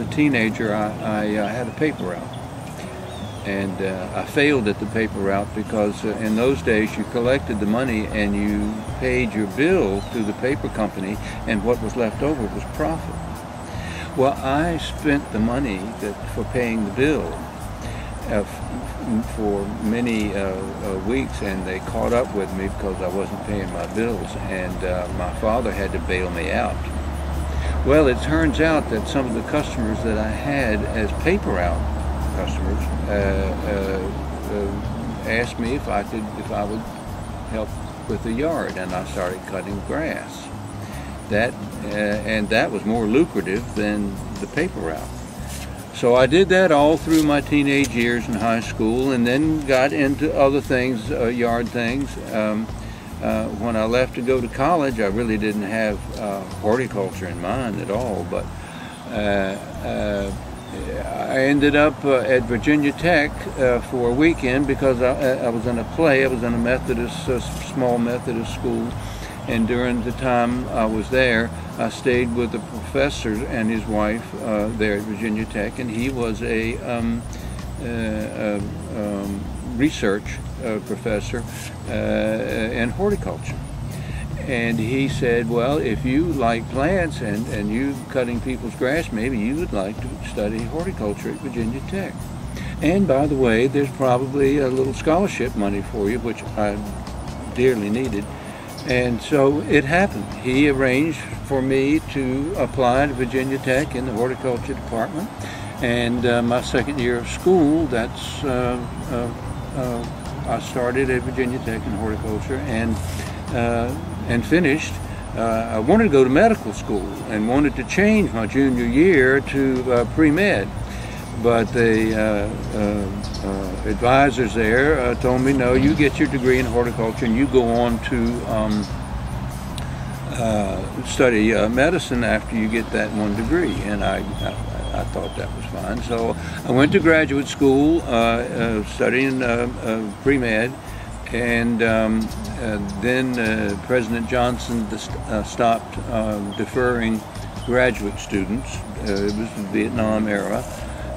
teenager, I had a paper route. And I failed at the paper route because in those days you collected the money and you paid your bill to the paper company, and what was left over was profit. Well, I spent the money for paying the bill for many weeks, and they caught up with me because I wasn't paying my bills, and my father had to bail me out. Well, it turns out that some of the customers that I had as paper route customers asked me if I would help with the yard, and I started cutting grass. And that was more lucrative than the paper route. So I did that all through my teenage years in high school, and then got into other things, yard things. When I left to go to college, I really didn't have horticulture in mind at all, but I ended up at Virginia Tech for a weekend because I was in a play. I was in a Methodist, small Methodist school, and during the time I was there, I stayed with the professor and his wife there at Virginia Tech, and he was a research professor in horticulture. And he said, well, if you like plants and you cutting people's grass, maybe you would like to study horticulture at Virginia Tech. And by the way, there's probably a little scholarship money for you, which I dearly needed. And so it happened. He arranged for me to apply to Virginia Tech in the horticulture department. And my second year of school, I started at Virginia Tech in horticulture and finished. I wanted to go to medical school and wanted to change my junior year to pre-med, but the advisors there told me, no, you get your degree in horticulture and you go on to study medicine after you get that one degree. And I thought that was fine. So I went to graduate school studying pre-med, and then President Johnson stopped deferring graduate students. It was the Vietnam era,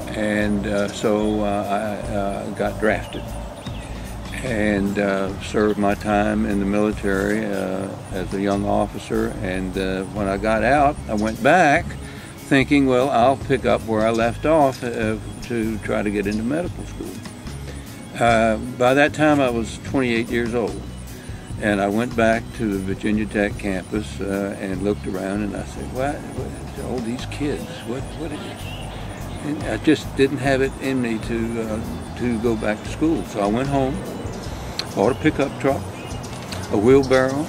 and so I got drafted and served my time in the military as a young officer. And when I got out, I went back thinking, well, I'll pick up where I left off to try to get into medical school. By that time, I was 28 years old, and I went back to the Virginia Tech campus and looked around, and I said, what all these kids, what is it? And I just didn't have it in me to go back to school. So I went home, bought a pickup truck, a wheelbarrow,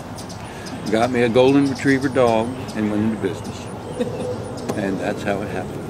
got me a golden retriever dog, and went into business. And that's how it happened.